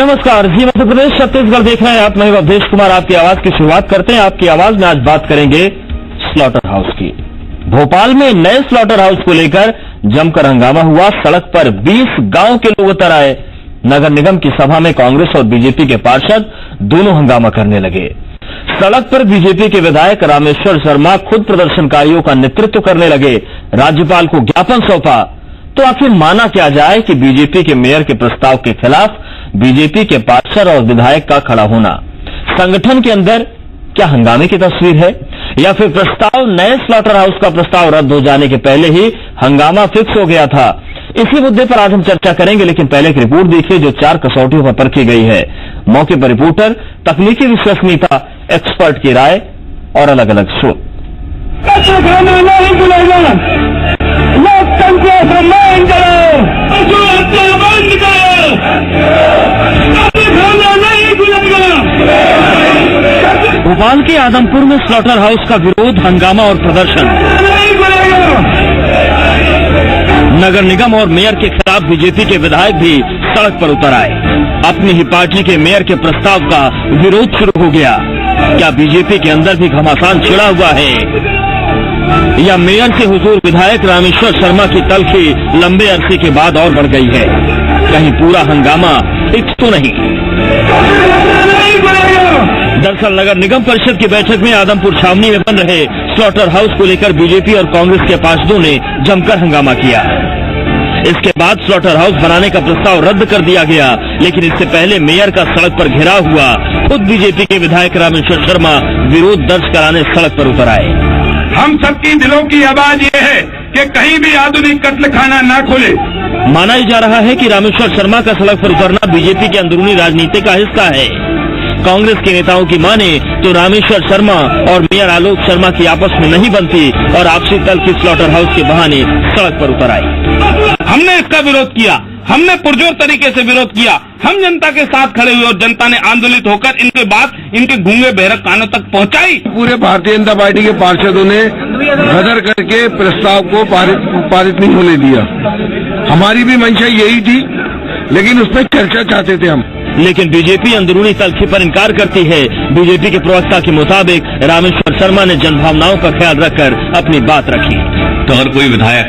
नमस्कार जी, मध्य प्रदेश छत्तीसगढ़ देख रहे हैं आप। मैं अवधेश कुमार आपकी आवाज की शुरुआत करते हैं। आपकी आवाज में आज बात करेंगे स्लॉटर हाउस की। भोपाल में नए स्लॉटर हाउस को लेकर जमकर हंगामा हुआ। सड़क पर 20 गांव के लोग उतर आए। नगर निगम की सभा में कांग्रेस और बीजेपी के पार्षद दोनों हंगामा करने लगे। सड़क पर बीजेपी के विधायक रामेश्वर शर्मा खुद प्रदर्शनकारियों का नेतृत्व करने लगे। राज्यपाल को ज्ञापन सौंपा। तो आखिर माना क्या जाए कि बीजेपी के मेयर के प्रस्ताव के खिलाफ बीजेपी के पार्षद और विधायक का खड़ा होना संगठन के अंदर क्या हंगामे की तस्वीर है, या फिर प्रस्ताव नए स्लॉटर हाउस का प्रस्ताव रद्द हो जाने के पहले ही हंगामा फिक्स हो गया था? इसी मुद्दे पर आज हम चर्चा करेंगे, लेकिन पहले एक रिपोर्ट देखिए जो 4 कसौटियों पर परखी गई है। मौके पर रिपोर्टर, तकनीकी विश्वसनीयता, एक्सपर्ट की राय और अलग अलग स्रोत। भोपाल के आदमपुर में स्लॉटर हाउस का विरोध, हंगामा और प्रदर्शन। नगर निगम और मेयर के खिलाफ बीजेपी के विधायक भी सड़क पर उतर आए। अपनी ही पार्टी के मेयर के प्रस्ताव का विरोध शुरू हो गया। क्या बीजेपी के अंदर भी घमासान छिड़ा हुआ है, या मेयर से हुजूर विधायक रामेश्वर शर्मा की तलखी लंबे अरसे के बाद और बढ़ गई है? कहीं पूरा हंगामा फिक्स तो नहीं? दरअसल नगर निगम परिषद की बैठक में आदमपुर छावनी में बन रहे स्लॉटर हाउस को लेकर बीजेपी और कांग्रेस के पार्षदों ने जमकर हंगामा किया। इसके बाद स्लॉटर हाउस बनाने का प्रस्ताव रद्द कर दिया गया, लेकिन इससे पहले मेयर का सड़क पर घेराव हुआ। खुद बीजेपी के विधायक रामेश्वर शर्मा विरोध दर्ज कराने सड़क पर उतर आए। हम सबकी दिलों की आवाज ये है कि कहीं भी आधुनिक कत्ल खाना न खोले। माना ही जा रहा है कि रामेश्वर शर्मा का सड़क पर उतरना बीजेपी की अंदरूनी राजनीति का हिस्सा है। कांग्रेस के नेताओं की माने तो रामेश्वर शर्मा और मेयर आलोक शर्मा की आपस में नहीं बनती और आपसी तल की स्लॉटर हाउस के बहाने सड़क पर उतर आई। हमने इसका विरोध किया, हमने पुरजोर तरीके से विरोध किया। हम जनता के साथ खड़े हुए और जनता ने आंदोलित होकर इनके बात इनके गूंगे बहरक कानों तक पहुंचाई। पूरे भारतीय जनता पार्टी के पार्षदों ने गदर करके प्रस्ताव को पारित नहीं होने दिया। हमारी भी मंशा यही थी, लेकिन उस पर चर्चा चाहते थे हम। लेकिन बीजेपी अंदरूनी तलखी पर इनकार करती है। बीजेपी के प्रवक्ता के मुताबिक रामेश्वर शर्मा ने जनभावनाओं का ख्याल रखकर अपनी बात रखी। तो अगर कोई विधायक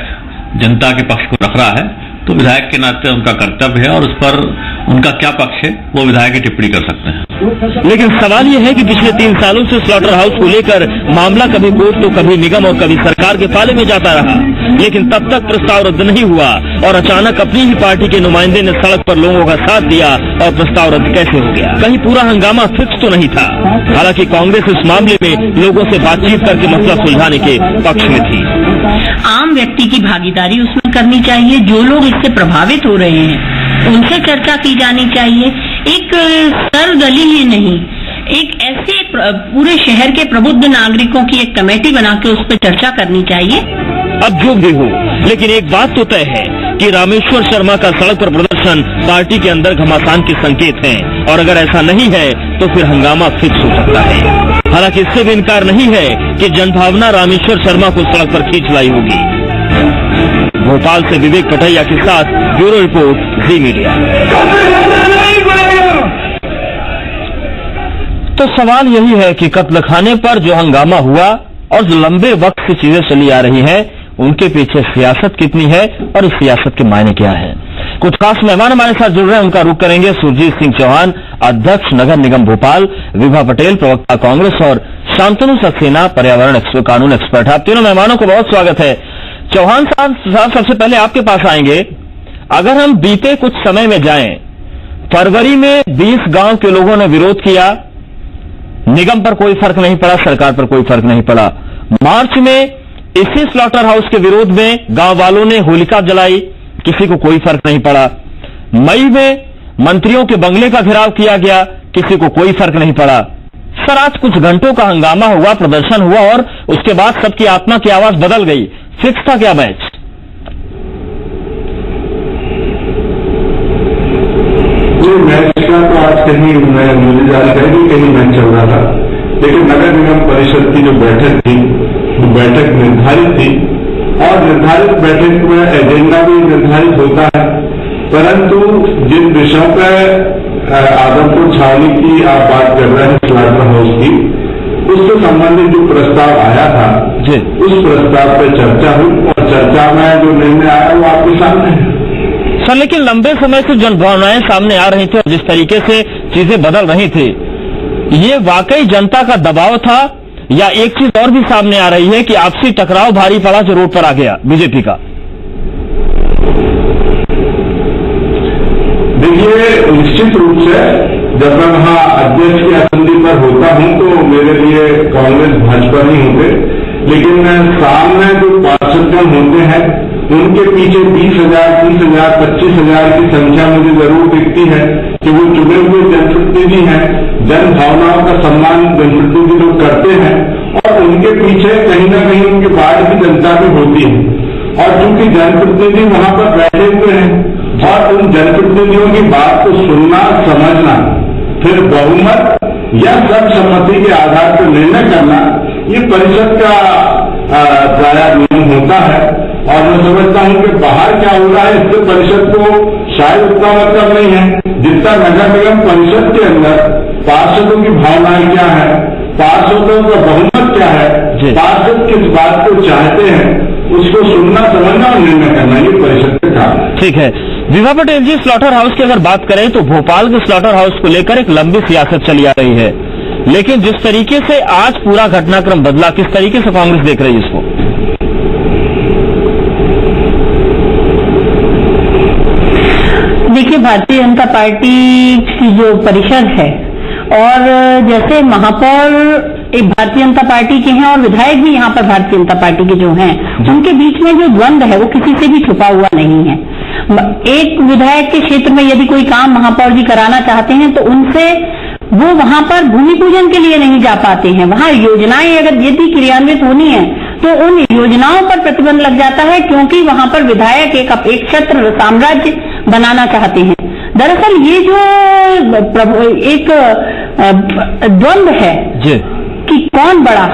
जनता के पक्ष को रख रहा है तो विधायक के नाते उनका कर्तव्य है, और उस पर उनका क्या पक्ष है वो विधायक की टिप्पणी कर सकते हैं। लेकिन सवाल यह है कि पिछले 3 सालों से स्लॉटर हाउस को लेकर मामला कभी कोर्ट तो कभी निगम और कभी सरकार के पाले में जाता रहा, लेकिन तब तक प्रस्ताव रद्द नहीं हुआ। और अचानक अपनी ही पार्टी के नुमाइंदे ने सड़क पर लोगों का साथ दिया और प्रस्ताव रद्द कैसे हो गया? कहीं पूरा हंगामा फिक्स तो नहीं था? हालांकि कांग्रेस इस मामले में लोगों से बातचीत करके मसला सुलझाने के पक्ष में थी। आम व्यक्ति की भागीदारी उसमें करनी चाहिए। जो लोग इससे प्रभावित हो रहे हैं उनसे चर्चा की जानी चाहिए। एक सर्वदलीय ही नहीं, एक ऐसे पूरे शहर के प्रबुद्ध नागरिकों की एक कमेटी बना के उस पर चर्चा करनी चाहिए। अब जो भी हो, लेकिन एक बात तो तय है कि रामेश्वर शर्मा का सड़क पर प्रदर्शन पार्टी के अंदर घमासान के संकेत हैं, और अगर ऐसा नहीं है तो फिर हंगामा फिक्स हो सकता है। हालांकि इससे भी इनकार नहीं है कि जनभावना रामेश्वर शर्मा को सड़क पर खींच लाई होगी। भोपाल से विवेक पटैया के साथ ब्यूरो रिपोर्ट, जी मीडिया। तो सवाल यही है कि कत्ल खाने पर जो हंगामा हुआ और जो लंबे वक्त से चीजें चली आ रही हैं, उनके पीछे सियासत कितनी है और इस सियासत के मायने क्या है? कुछ खास मेहमान हमारे साथ जुड़ रहे हैं, उनका रुख करेंगे। सुरजीत सिंह चौहान, अध्यक्ष नगर निगम भोपाल, विभा पटेल, प्रवक्ता कांग्रेस, और शांतनु सक्सेना, पर्यावरण कानून एक्सपर्ट। आप तीनों मेहमानों को बहुत स्वागत है। चौहान साहब, सबसे पहले आपके पास आएंगे। अगर हम बीते कुछ समय में जाएं, फरवरी में 20 गांव के लोगों ने विरोध किया, निगम पर कोई फर्क नहीं पड़ा, सरकार पर कोई फर्क नहीं पड़ा। मार्च में इसी स्लॉटर हाउस के विरोध में गांव वालों ने होलिका जलाई, किसी को कोई फर्क नहीं पड़ा। मई में मंत्रियों के बंगले का घेराव किया गया, किसी को कोई फर्क नहीं पड़ा। सर, आज कुछ घंटों का हंगामा हुआ, प्रदर्शन हुआ, और उसके बाद सबकी आत्मा की आवाज बदल गई। फिक्स था क्या मैच? मैच का तो आज कहीं मुझे जानकारी कहीं मैच चल रहा था, लेकिन नगर निगम परिषद की जो बैठक थी वो बैठक निर्धारित थी, और निर्धारित बैठक में एजेंडा भी निर्धारित होता है, परंतु जिन विषयों पर आदमपुर छावनी की आप बात कर रहे हैं, स्लॉटर हाउस की, उससे संबंधित जो प्रस्ताव आया था जी, उस प्रस्ताव पर चर्चा हुई और चर्चा में जो निर्णय आया वो आपके सामने है। सर लेकिन लंबे समय से जनभावनाएं सामने आ रही थी और जिस तरीके से चीजें बदल रही थी, ये वाकई जनता का दबाव था या एक चीज और भी सामने आ रही है कि आपसी टकराव भारी पड़ा जो रोड पर आ गया बीजेपी का? देखिए, निश्चित रूप से जब मैं वहां अध्यक्ष की असंधि पर होता हूं तो मेरे लिए कांग्रेस भाजपा नहीं होते, लेकिन सामने जो पार्षदगण होते हैं उनके पीछे 20,000, 30,000, 25,000 की संख्या मुझे जरूर दिखती है कि वो चुने हुए जनप्रतिनिधि हैं, जन भावनाओं का सम्मान जनप्रतिनिधि लोग करते हैं और उनके पीछे कहीं ना कहीं उनकी वार्ड की जनता भी होती है। और चूंकि जनप्रतिनिधि वहां पर बैठे हुए हैं और उन जनप्रतिनिधियों की बात को सुनना, समझना, फिर बहुमत या सर्वसम्मति के आधार पर निर्णय करना, ये परिषद का प्रायः नियम होता है। और मैं समझता हूं कि बाहर क्या हो रहा है इससे परिषद को शायद उतना मतलब नहीं है जितना नगर निगम परिषद के अंदर पार्षदों की भावनाएं क्या है, पार्षदों का बहुमत क्या है, पार्षद किस बात को चाहते हैं, उसको सुनना, समझना और निर्णय करना, ये परिषद का काम है। ठीक है विभा पटेल जी, स्लॉटर हाउस की अगर बात करें तो भोपाल के स्लॉटर हाउस को लेकर एक लंबी सियासत चली आ रही है, लेकिन जिस तरीके से आज पूरा घटनाक्रम बदला, किस तरीके से कांग्रेस देख रही है इसको? देखिए, भारतीय जनता पार्टी की जो परिषद है और जैसे महापौर एक भारतीय जनता पार्टी के हैं और विधायक भी यहाँ पर भारतीय जनता पार्टी के जो हैं, उनके बीच में जो द्वंद है वो किसी से भी छुपा हुआ नहीं है। एक विधायक के क्षेत्र में यदि कोई काम महापौर जी कराना चाहते हैं तो उनसे वो वहां पर भूमि पूजन के लिए नहीं जा पाते हैं। वहां योजनाएं अगर यदि क्रियान्वित होनी है तो उन योजनाओं पर प्रतिबंध लग जाता है, क्योंकि वहां पर विधायक एक छत्र साम्राज्य बनाना चाहते हैं। दरअसल ये जो एक द्वंद है कि कौन बड़ा,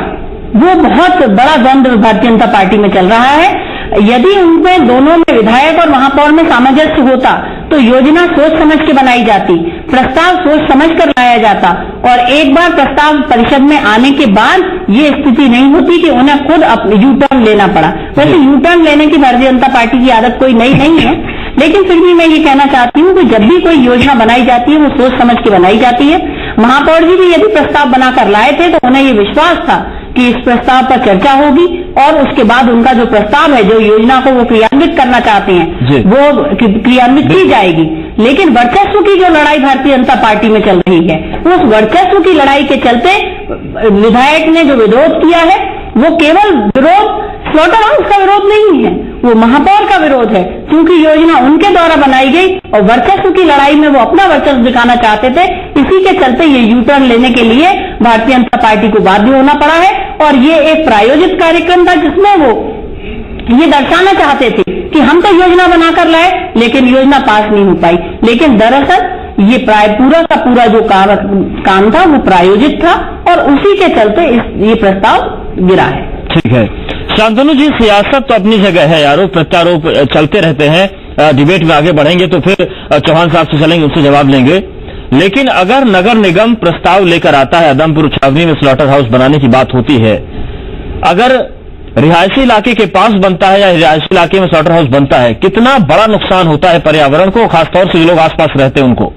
वो बहुत बड़ा द्वंद भारतीय जनता पार्टी में चल रहा है। यदि उनमें दोनों में विधायक और महापौर में सामंजस्य होता तो योजना सोच समझ के बनाई जाती, प्रस्ताव सोच समझ कर लाया जाता और एक बार प्रस्ताव परिषद में आने के बाद ये स्थिति नहीं होती कि उन्हें खुद यू टर्न लेना पड़ा। वैसे यू टर्न लेने की भारतीय जनता पार्टी की आदत कोई नई नहीं है, लेकिन फिर भी मैं ये कहना चाहती हूँ कि जब भी कोई योजना बनाई जाती है वो सोच समझ के बनाई जाती है। महापौर जी भी यदि प्रस्ताव बनाकर लाए थे तो उन्हें ये विश्वास था कि इस प्रस्ताव पर चर्चा होगी और उसके बाद उनका जो प्रस्ताव है, जो योजना को वो क्रियान्वित करना चाहते हैं, वो क्रियान्वित की जाएगी। लेकिन वर्चस्व की जो लड़ाई भारतीय जनता पार्टी में चल रही है, उस वर्चस्व की लड़ाई के चलते विधायक ने जो विरोध किया है वो केवल विरोध स्लॉटर हाउस का विरोध नहीं है, वो महापौर का विरोध है, क्योंकि योजना उनके द्वारा बनाई गई और वर्चस्व की लड़ाई में वो अपना वर्चस्व दिखाना चाहते थे। इसी के चलते ये यू टर्न लेने के लिए भारतीय जनता पार्टी को बाध्य होना पड़ा है और ये एक प्रायोजित कार्यक्रम था जिसमें वो ये दर्शाना चाहते थे कि हम तो योजना बनाकर लाए लेकिन योजना पास नहीं हो पाई। लेकिन दरअसल ये पूरा का पूरा जो काम था वो प्रायोजित था और उसी के चलते ये प्रस्ताव गिरा है। ठीक है शांतनु जी, सियासत तो अपनी जगह है, आरोप प्रत्यारोप चलते रहते हैं, डिबेट में आगे बढ़ेंगे तो फिर चौहान साहब से चलेंगे, उनसे जवाब लेंगे। लेकिन अगर नगर निगम प्रस्ताव लेकर आता है, आदमपुर छावनी में स्लॉटर हाउस बनाने की बात होती है, अगर रिहायशी इलाके के पास बनता है या रिहायशी इलाके में स्लॉटर हाउस बनता है, कितना बड़ा नुकसान होता है पर्यावरण को, खासतौर से जो लोग आसपास रहते हैं उनको?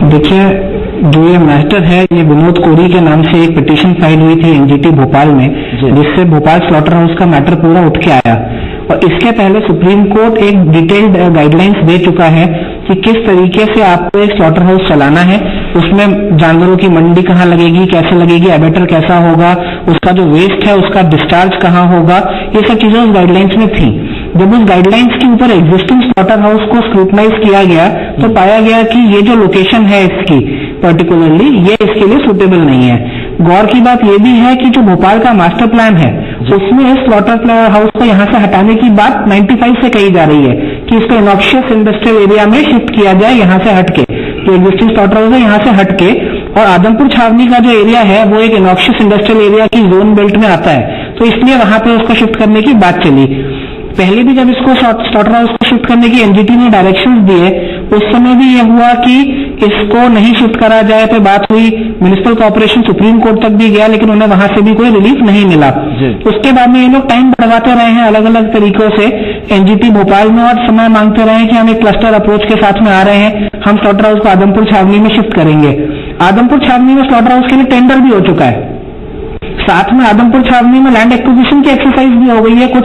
देखिए, जो ये मैटर है ये विनोद कोरी के नाम से एक पिटीशन फाइल हुई थी एनजीटी भोपाल में, जिससे भोपाल स्लॉटर हाउस का मैटर पूरा उठ के आया और इसके पहले सुप्रीम कोर्ट एक डिटेल्ड गाइडलाइंस दे चुका है कि किस तरीके से आपको एक स्लॉटर हाउस चलाना है। उसमें जानवरों की मंडी कहाँ लगेगी, कैसे लगेगी, एबेटर कैसा होगा, उसका जो वेस्ट है उसका डिस्चार्ज कहाँ होगा, ये सब चीजें उस गाइडलाइंस में थी। जब उस गाइडलाइंस के ऊपर एग्जिस्टिंग स्लॉटर हाउस को स्क्रूटनाइज किया गया तो पाया गया कि ये जो लोकेशन है इसकी पर्टिकुलरली ये इसके लिए सुटेबल नहीं है। गौर की बात ये भी है कि जो भोपाल का मास्टर प्लान है उसमें स्लॉटर हाउस को यहाँ से हटाने की बात 95 से कही जा रही है कि इसको इनॉक्शियस इंडस्ट्रियल एरिया में शिफ्ट किया जाए, यहाँ से हटके जो एग्जिस्टिंग स्लॉटर हाउस है यहाँ से हटके। और आदमपुर छावनी का जो एरिया है वो एक इनॉक्शियस इंडस्ट्रियल एरिया की जोन बेल्ट में आता है, तो इसलिए वहां पे उसको शिफ्ट करने की बात चली। पहले भी जब इसको स्लॉटर हाउस को शिफ्ट करने की एनजीटी ने डायरेक्शंस दिए, उस समय भी यह हुआ कि इसको नहीं शिफ्ट करा जाए, पे बात हुई, म्युनिसिपल कॉर्पोरेशन सुप्रीम कोर्ट तक भी गया, लेकिन उन्हें वहां से भी कोई रिलीफ नहीं मिला। उसके बाद में ये लोग टाइम बढ़वाते रहे हैं अलग अलग तरीकों से एनजीटी भोपाल में, और समय मांगते रहे कि हम एक क्लस्टर अप्रोच के साथ में आ रहे हैं, हम स्लॉटर हाउस को आदमपुर छावनी में शिफ्ट करेंगे। आदमपुर छावनी में स्लॉटर हाउस के लिए टेंडर भी हो चुका है, साथ में आदमपुर छावनी में लैंड एक्विजिशन की एक्सरसाइज भी हो गई है, कुछ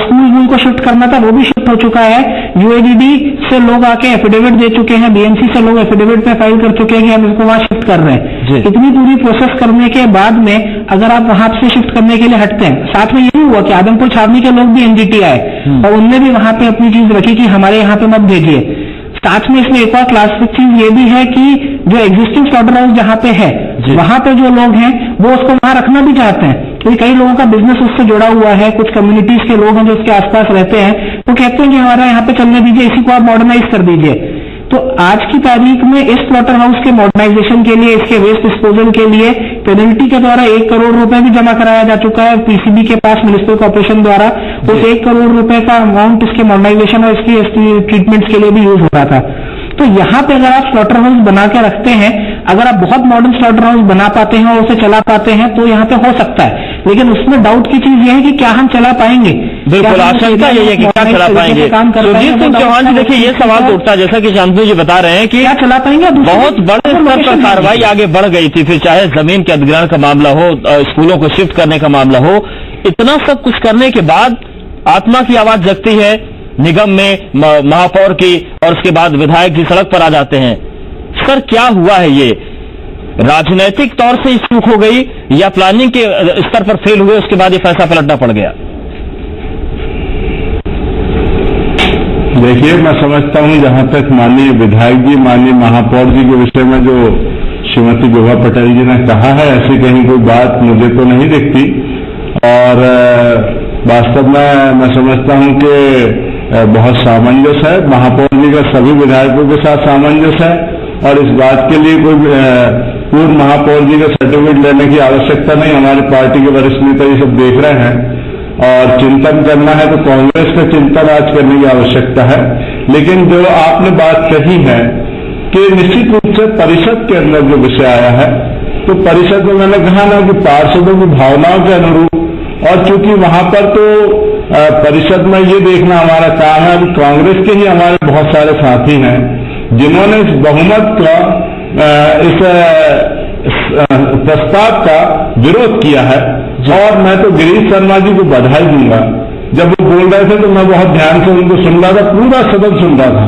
स्कूल को शिफ्ट करना था वो भी शिफ्ट हो चुका है। यूएडीडी से लोग आके एफिडेविट दे चुके हैं, बीएमसी से लोग एफिडेविट पे फाइल कर चुके हैं कि हम इसको वहां शिफ्ट कर रहे हैं। इतनी पूरी प्रोसेस करने के बाद में अगर आप वहां से शिफ्ट करने के लिए हटते हैं, साथ में ये भी हुआ कि आदमपुर छावनी के लोग भी एनजीटी आए और उनने भी वहां पे अपनी चीज रखी कि हमारे यहाँ पे मत भेजिए। साथ में इसमें एक और क्लासिक चीज ये भी है कि जो एग्जिस्टिंग स्लॉटर हाउस जहां पे है, वहां पे जो लोग हैं वो उसको वहां रखना भी चाहते हैं, क्योंकि कई लोगों का बिजनेस उससे जुड़ा हुआ है, कुछ कम्युनिटीज के लोग हैं जो उसके आसपास रहते हैं, वो कहते हैं कि हमारा यहाँ पे चलने दीजिए, इसी को आप मॉडर्नाइज कर दीजिए। तो आज की तारीख में इस स्लॉटर हाउस के मॉडर्नाइजेशन के लिए, इसके वेस्ट डिस्पोजल के लिए पेनल्टी के द्वारा 1 करोड़ रुपए भी जमा कराया जा चुका है पीसीबी के पास म्युनिसिपल कॉर्पोरेशन द्वारा। उस 1 करोड़ रुपए का अमाउंट इसके मॉडर्नाइजेशन और इसकी ट्रीटमेंट्स के लिए भी यूज हो रहा था। तो यहाँ पे अगर आप स्लॉटर हाउस बना के रखते हैं, अगर आप बहुत मॉडर्न स्लॉटर हाउस बना पाते हैं और उसे चला पाते हैं तो यहाँ पे हो सकता है, लेकिन उसमें डाउट की चीज यह है कि क्या हम चला पाएंगे। बिल्कुल, आशंका यही है कि क्या चला पाएंगे। सुरजीत सिंह चौहान जी, देखिए ये सवाल तो उठता है, जैसा कि शांतनु जी बता रहे हैं कि क्या चला पाएंगे। बहुत बड़े स्तर पर कार्रवाई आगे बढ़ गई थी, फिर चाहे जमीन के अधिग्रहण का मामला हो, स्कूलों को शिफ्ट करने का मामला हो, इतना सब कुछ करने के बाद आत्मा की आवाज जगती है निगम में महापौर की, और उसके बाद विधायक जी सड़क पर आ जाते हैं। सर क्या हुआ है, ये राजनीतिक तौर से चूक हो गई या प्लानिंग के स्तर पर फेल हुए, उसके बाद ये फैसला पलटना पड़ गया? देखिए, मैं समझता हूं जहां तक माननीय विधायक जी, माननीय महापौर जी के विषय में जो श्रीमती विभा पटेल जी ने कहा है, ऐसी कहीं कोई बात मुझे तो नहीं दिखती। और वास्तव में मैं समझता हूं कि बहुत सामंजस्य है, महापौर जी का सभी विधायकों के साथ सामंजस्य है, और इस बात के लिए कोई पूर्व महापौर जी का सर्टिफिकेट लेने की आवश्यकता नहीं। हमारी पार्टी के वरिष्ठ नेता ये सब देख रहे हैं, और चिंतन करना है तो कांग्रेस का चिंतन आज करने की आवश्यकता है। लेकिन जो आपने बात कही है कि निश्चित रूप से परिषद के अंदर जो विषय आया है, तो परिषद में मैंने कहा ना कि पार्षदों की भावनाओं के अनुरूप, और चूंकि वहां पर तो परिषद में ये देखना हमारा काम है, अभी कांग्रेस के ही हमारे बहुत सारे साथी हैं जिन्होंने इस बहुमत का, इस प्रस्ताव का विरोध किया है। और मैं तो गिरीश शर्मा जी को बधाई दूंगा, जब वो बोल रहे थे तो मैं बहुत ध्यान से उनको सुन रहा था, पूरा सदन सुन रहा था,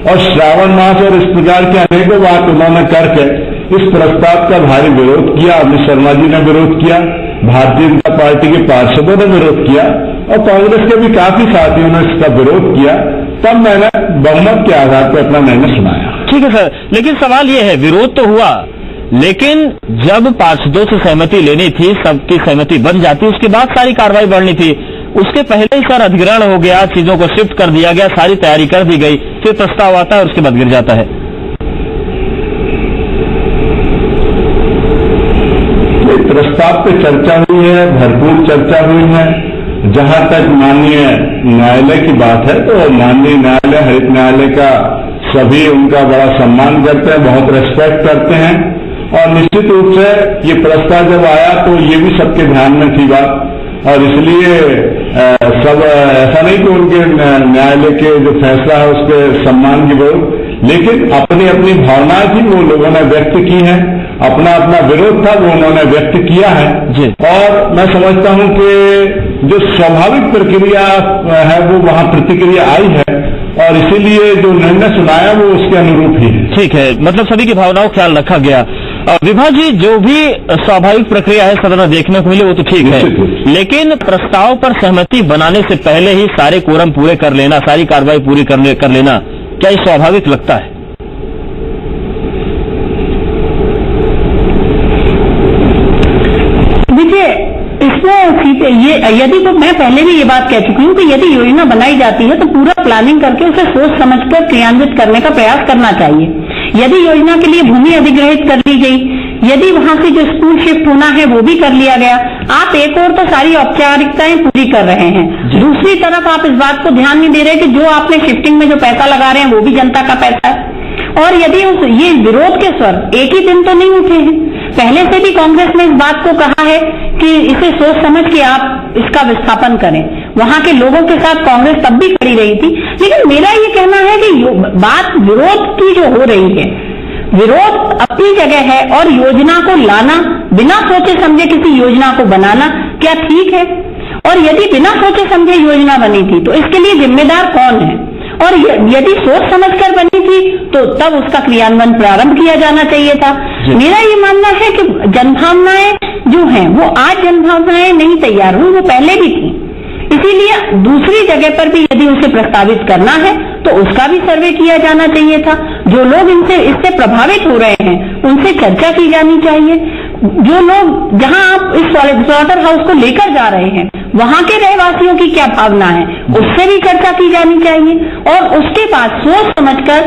और श्रावण मास और इस प्रकार की अनेकों बात उन्होंने करके इस प्रस्ताव का भारी विरोध किया। अमित शर्मा जी ने विरोध किया, भारतीय जनता पार्टी के पार्षदों ने विरोध किया, और कांग्रेस के भी काफी साथियों ने इसका विरोध किया। तब मैंने बहुमत के आधार पर अपना निर्णय सुनाया। ठीक है सर, लेकिन सवाल यह है, विरोध तो हुआ, लेकिन जब पार्षदों से सहमति लेनी थी, सबकी सहमति बन जाती, उसके बाद सारी कार्रवाई बढ़नी थी। उसके पहले ही सर अधिग्रहण हो गया, चीजों को शिफ्ट कर दिया गया, सारी तैयारी कर दी गई, फिर प्रस्ताव आता है और उसके बाद गिर जाता है। प्रस्ताव पे चर्चा हुई है, भरपूर चर्चा हुई है। जहां तक माननीय न्यायालय की बात है, तो माननीय न्यायालय, हरित न्यायालय का सभी उनका बड़ा सम्मान करते हैं, बहुत रेस्पेक्ट करते हैं। और निश्चित रूप से ये प्रस्ताव जब आया तो ये भी सबके ध्यान में थी बात, और इसलिए सब ऐसा नहीं कि उनके न्यायालय के जो फैसला है उसके सम्मान की जरूरत, लेकिन अपनी अपनी भावनाएं थी वो लोगों ने व्यक्त की है, अपना अपना विरोध था वो उन्होंने व्यक्त किया है। और मैं समझता हूं कि जो स्वाभाविक प्रक्रिया है वो वहां प्रतिक्रिया आई है, और इसीलिए जो निर्णय सुनाया वो उसके अनुरूप ही है। ठीक है, मतलब सभी की भावनाओं का ख्याल रखा गया। विभा जी, जो भी स्वाभाविक प्रक्रिया है सदन में देखने को मिले वो तो ठीक है, लेकिन प्रस्ताव पर सहमति बनाने से पहले ही सारे कोरम पूरे कर लेना, सारी कार्रवाई पूरी कर लेना, क्या ये स्वाभाविक लगता है? देखिए, इसमें ये यदि तो मैं पहले भी ये बात कह चुकी हूँ कि यदि योजना बनाई जाती है तो पूरा प्लानिंग करके उसे सोच समझकर क्रियान्वित करने का प्रयास करना चाहिए। यदि योजना के लिए भूमि अधिग्रहित कर ली गई, यदि वहां से जो स्कूल शिफ्ट होना है वो भी कर लिया गया, आप एक और तो सारी औपचारिकताएं पूरी कर रहे हैं, दूसरी तरफ आप इस बात को ध्यान नहीं दे रहे कि जो आपने शिफ्टिंग में जो पैसा लगा रहे हैं वो भी जनता का पैसा है। और यदि ये विरोध के स्वर एक ही दिन तो नहीं उठे हैं, पहले से भी कांग्रेस ने इस बात को कहा है कि इसे सोच समझ के आप इसका विस्थापन करें। वहां के लोगों के साथ कांग्रेस तब भी खड़ी रही थी। लेकिन मेरा ये कहना है कि बात विरोध की जो हो रही है, विरोध अपनी जगह है और योजना को लाना, बिना सोचे समझे किसी योजना को बनाना क्या ठीक है? और यदि बिना सोचे समझे योजना बनी थी तो इसके लिए जिम्मेदार कौन है? और यदि सोच समझकर बनी थी तो तब उसका क्रियान्वयन प्रारंभ किया जाना चाहिए था। मेरा ये मानना है कि जनभावनाएं जो हैं वो आज जनभावनाएं नहीं तैयार हुई, वो पहले भी थी। इसीलिए दूसरी जगह पर भी यदि उसे प्रस्तावित करना है तो उसका भी सर्वे किया जाना चाहिए था। जो लोग इससे प्रभावित हो रहे हैं उनसे चर्चा की जानी चाहिए। जो लोग जहां आप इस स्लॉटर हाउस को लेकर जा रहे हैं वहां के रहवासियों की क्या भावना है उससे भी चर्चा की जानी चाहिए और उसके बाद सोच समझकर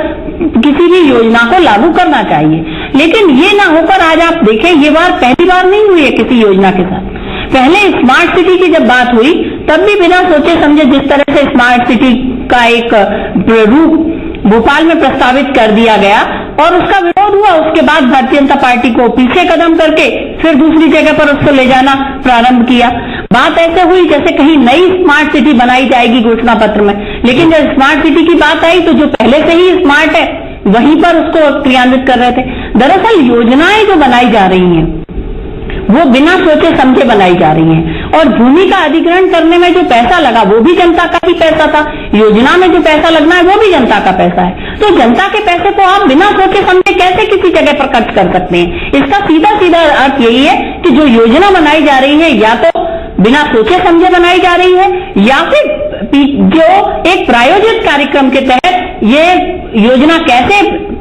किसी भी योजना को लागू करना चाहिए। लेकिन ये ना होकर आज आप देखें, ये बात पहली बार नहीं हुई है किसी योजना के साथ। पहले स्मार्ट सिटी की जब बात हुई तब भी बिना सोचे समझे जिस तरह से स्मार्ट सिटी का एक रूप भोपाल में प्रस्तावित कर दिया गया और उसका विरोध हुआ, उसके बाद भारतीय जनता पार्टी को पीछे कदम करके फिर दूसरी जगह पर उसको ले जाना प्रारंभ किया। बात ऐसे हुई जैसे कहीं नई स्मार्ट सिटी बनाई जाएगी घोषणा पत्र में, लेकिन जब स्मार्ट सिटी की बात आई तो जो पहले से ही स्मार्ट है वहीं पर उसको क्रियान्वित कर रहे थे। दरअसल योजनाएं जो बनाई जा रही हैं वो बिना सोचे समझे बनाई जा रही हैं और भूमि का अधिग्रहण करने में जो पैसा लगा वो भी जनता का ही पैसा था, योजना में जो पैसा लगना है वो भी जनता का पैसा है। तो जनता के पैसे को आप बिना सोचे समझे कैसे किसी जगह पर खर्च कर सकते हैं? इसका सीधा सीधा अर्थ यही है कि जो योजना बनाई जा रही है या तो बिना सोचे समझे बनाई जा रही है या फिर जो एक प्रायोजित कार्यक्रम के तहत ये योजना कैसे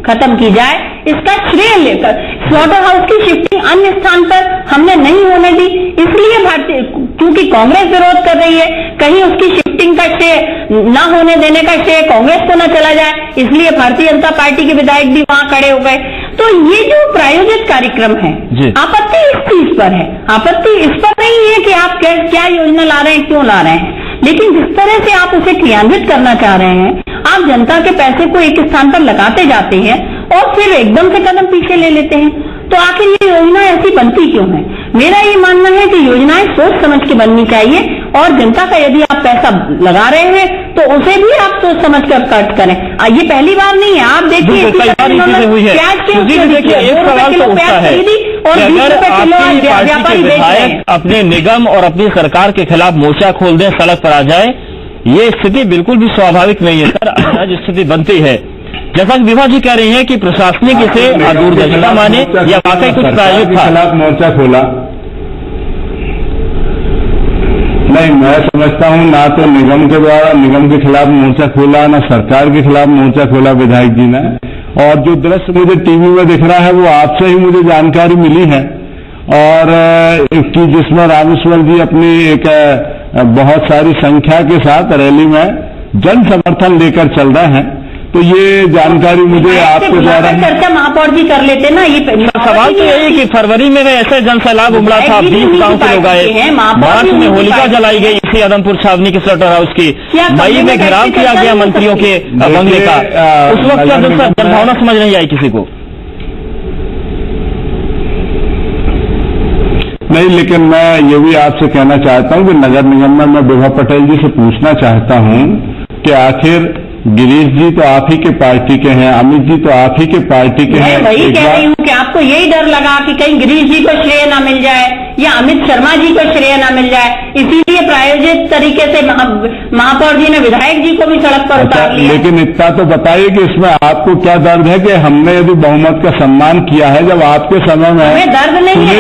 खत्म की जाए इसका श्रेय लेकर स्लॉटर हाउस की शिफ्टिंग अन्य स्थान पर हमने नहीं होने दी। इसलिए भारतीय, क्योंकि कांग्रेस विरोध कर रही है, कहीं उसकी शिफ्टिंग का श्रेय न होने देने का श्रेय कांग्रेस को न चला जाए, इसलिए भारतीय जनता पार्टी के विधायक भी वहां खड़े हो गए। तो ये जो प्रायोजित कार्यक्रम है, आपत्ति इस चीज पर है, आपत्ति इस पर नहीं है कि आप क्या योजना ला रहे हैं, क्यों ला रहे हैं, लेकिन जिस तरह से आप उसे क्रियान्वित करना चाह रहे हैं, आप जनता के पैसे को एक स्थान पर लगाते जाते हैं और फिर एकदम से कदम पीछे ले लेते हैं। तो आखिर ये योजना ऐसी बनती क्यों है? मेरा ये मानना है कि योजनाएं सोच समझ के बननी चाहिए और जनता का यदि आप पैसा लगा रहे हैं तो उसे भी आप सोच समझ कर खर्च करें। ये पहली बार नहीं है, आप देखिए प्याज विधायक अपने निगम और अपनी सरकार के खिलाफ मोर्चा खोल दें, सड़क पर आ जाए, ये स्थिति बिल्कुल भी स्वाभाविक नहीं है सर। आज स्थिति बनती है जैसा कि विभा जी कह रही हैं कि प्रशासनिक इसे दूरदर्शिता माने या वाकई कुछ प्रायोजित था। खिलाफ मोर्चा खोला नहीं, मैं समझता हूं ना तो निगम के द्वारा निगम के खिलाफ मोर्चा खोला, ना सरकार के खिलाफ मोर्चा खोला विधायक जी ने। और जो दृश्य मुझे टीवी में दिख रहा है वो आपसे ही मुझे जानकारी मिली है और कि जिसमें रामेश्वर जी अपनी एक बहुत सारी संख्या के साथ रैली में जन समर्थन लेकर चल रहे हैं। तो ये जानकारी मुझे आपके द्वारा चर्चा महापौर जी कर लेते ना। ये सवाल तो यही कि फरवरी में ऐसे जन सैलाब उमड़ा था, 20 गांव के लोग आए, मार्च में होलिका जलाई गई इसी आदमपुर छावनी के स्लॉटर हाउस की, मई में घेराव किया गया मंत्रियों के बंगले का। उस वक्त क्या जनभावना समझ नहीं आई किसी को? नहीं, लेकिन मैं ये भी आपसे कहना चाहता हूं कि नगर निगम में मैं विभा पटेल जी से पूछना चाहता हूं कि आखिर गिरीश जी तो आप ही के पार्टी के हैं, अमित जी तो आप ही के पार्टी के हैं। वही कह रही हूँ कि आपको यही डर लगा कि कहीं गिरीश जी को श्रेय ना मिल जाए या अमित शर्मा जी को श्रेय ना मिल जाए, इसीलिए प्रायोजित तरीके से महापौर जी ने विधायक जी को भी सड़क पर उतार लिया। लेकिन इतना तो बताइए कि इसमें आपको क्या दर्द है कि हमने यदि बहुमत का सम्मान किया है जब आपके समय में हमें दर्द नहीं है।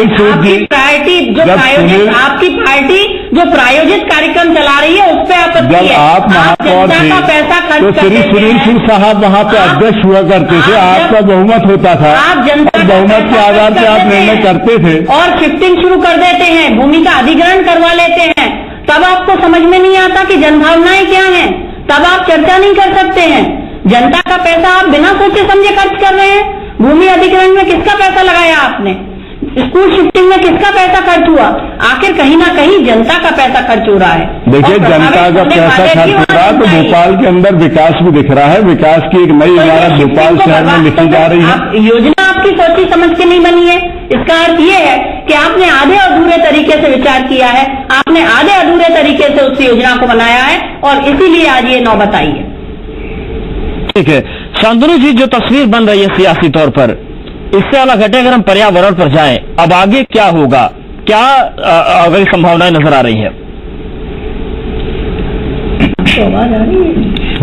आपकी पार्टी जो प्रायोजित कार्यक्रम चला रही है उस पर आपत्ति है। आप महापौर थे पैसा खर्च श्री सुनील सिंह साहब वहाँ पे अध्यक्ष हुआ करते थे, आपका बहुमत होता था, आप जनता बहुमत के आधार पर आप निर्णय करते थे और शिफ्टिंग शुरू कर देते हैं, भूमि का अधिग्रहण करवा लेते हैं। तब आपको समझ में नहीं आता कि जनभावनाएं क्या हैं, तब आप चर्चा नहीं कर सकते हैं। जनता का पैसा आप बिना सोचे समझे खर्च कर रहे हैं। भूमि अधिग्रहण में किसका पैसा लगाया आपने? स्कूल शिफ्टिंग में किसका पैसा खर्च हुआ? आखिर कहीं ना कहीं जनता का पैसा खर्च हो रहा है। देखिए, जनता का पैसा खर्च हो रहा है तो भोपाल के अंदर विकास भी दिख रहा है। विकास की एक नई इमारत भोपाल शहर में लिखी जा रही है। योजना आपकी सोची समझ के नहीं बनी है। इसका अर्थ ये है कि आपने आधे अधूरे तरीके से विचार किया है, आपने आधे अधूरे तरीके से उस योजना को बनाया है और इसीलिए आज ये नौबत आई है। ठीक है शांतनु जी, जो तस्वीर बन रही है सियासी तौर पर, इससे अलग हटे अगर हम पर्यावरण पर जाएं, अब आगे क्या होगा, क्या अगर संभावनाएं नजर आ रही है?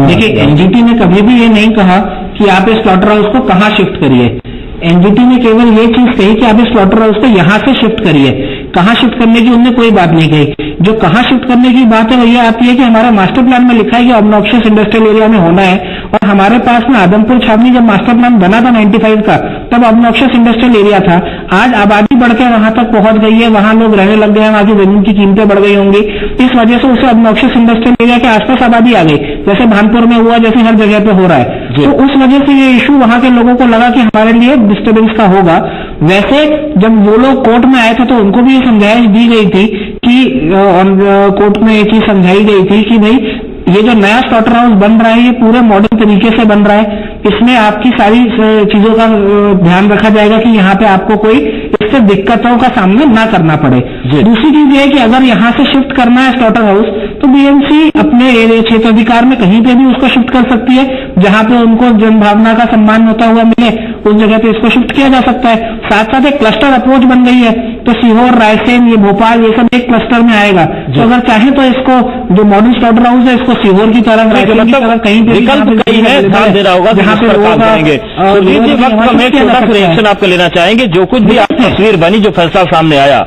देखिए, एनजीटी ने कभी भी ये नहीं कहा कि आप इस स्लॉटर हाउस को कहां शिफ्ट करिए। एनजीटी ने केवल ये चीज कही कि आप इस स्लॉटर हाउस को यहां से शिफ्ट करिए। कहां शिफ्ट करने की उन्होंने कोई बात नहीं कही। जो कहां शिफ्ट करने की बात है वो ये आती है कि हमारा मास्टर प्लान में लिखा है कि ऑब्नॉक्शियस इंडस्ट्रियल एरिया में होना है, और हमारे पास में आदमपुर छावनी जब मास्टर प्लान बना था 95 का, तब ऑब्नॉक्शियस इंडस्ट्रियल एरिया था। आज आबादी बढ़ के वहां तक पहुंच गई है, वहां लोग रहने लग गए हैं, वहां की जमीन की कीमतें बढ़ गई होंगी, इस वजह से उसे ऑब्नॉक्शियस इंडस्ट्रियल एरिया के आसपास आबादी आ गई, जैसे भानपुर में हुआ, जैसे हर जगह पे हो रहा है। तो उस वजह से ये इशू वहां के लोगों को लगा कि हमारे लिए डिस्टर्बेंस का होगा। वैसे जब वो लोग कोर्ट में आए थे तो उनको भी ये समझाइश दी गई थी कि कोर्ट में एक चीज समझाई गई थी कि भाई ये जो नया स्लॉटर हाउस बन रहा है ये पूरे मॉडर्न तरीके से बन रहा है, इसमें आपकी सारी चीजों का ध्यान रखा जाएगा कि यहाँ पे आपको कोई इससे दिक्कतों का सामना ना करना पड़े। दूसरी चीज ये है कि अगर यहाँ से शिफ्ट करना है स्लॉटर हाउस तो बीएमसी अपने क्षेत्राधिकार में कहीं पे भी उसको शिफ्ट कर सकती है, जहां पे उनको जनभावना का सम्मान होता हुआ मिले उस जगह पे इसको शिफ्ट किया जा सकता है। साथ साथ एक क्लस्टर अप्रोच बन गई है, तो सीहोर, रायसेन, ये भोपाल, ये सब एक क्लस्टर में आएगा। तो अगर चाहे तो इसको जो मॉडर्न स्लॉटर हाउस है इसको सीहोर की तरह, रायसेन की तरह कहीं पे विकल्प कहीं है, ध्यान देना होगा जहां पे लोग करेंगे। सुरजीत जी, वक्त हम एक छोटा सा रिएक्शन आपको लेना चाहेंगे। जो कुछ भी आप तस्वीर बनी, जो फैसला सामने आया,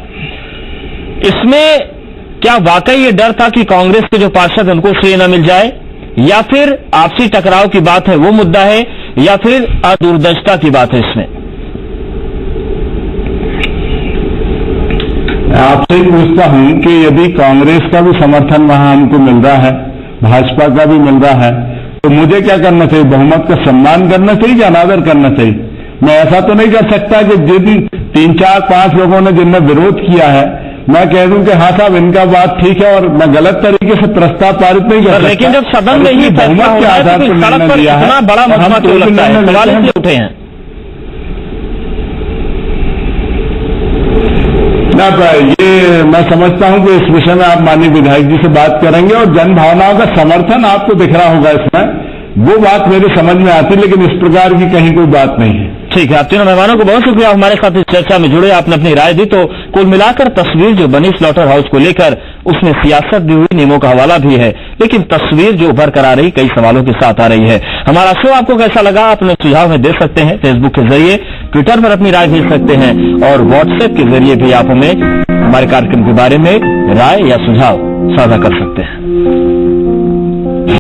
इसमें क्या वाकई ये डर था कि कांग्रेस के जो पार्षद उनको श्रेय न मिल जाए, या फिर आपसी टकराव की बात है वो मुद्दा है, या फिर दूरदर्शिता की बात है? इसमें आपसे पूछता हूं कि यदि कांग्रेस का भी समर्थन वहां हमको मिल रहा है, भाजपा का भी मिल रहा है, तो मुझे क्या करना चाहिए? बहुमत का सम्मान करना चाहिए या अनादर करना चाहिए? मैं ऐसा तो नहीं कर सकता कि जिन 3, 4, 5 लोगों ने जिनने विरोध किया है मैं कह दूं कि हाँ साहब इनका बात ठीक है और मैं गलत तरीके से प्रस्ताव पारित नहीं कर सकता। लेकिन जब सदन में ही बहुमत के आधार पर सड़क पर इतना बड़ा मसला क्यों लगता है? सवाल इसलिए उठे हैं ना। ये मैं समझता हूं कि इस विषय में आप माननीय विधायक जी से बात करेंगे और जन भावनाओं का समर्थन आपको दिख रहा होगा इसमें, वो बात मेरे समझ में आती, लेकिन इस प्रकार की कहीं कोई बात नहीं है। ठीक है, आप तीनों मेहमानों को बहुत शुक्रिया हमारे साथ इस चर्चा में जुड़े, आपने अपनी राय दी। तो कुल मिलाकर तस्वीर जो बनी स्लॉटर हाउस को लेकर, उसमें सियासत भी हुई, नियमों का हवाला भी है, लेकिन तस्वीर जो उभर कर आ रही कई सवालों के साथ आ रही है। हमारा शो आपको कैसा लगा? अपने सुझाव में दे सकते हैं, फेसबुक के जरिए, ट्विटर पर अपनी राय भेज सकते हैं, और व्हाट्सएप के जरिए भी आप हमें हमारे कार्यक्रम के बारे में राय या सुझाव साझा कर सकते हैं।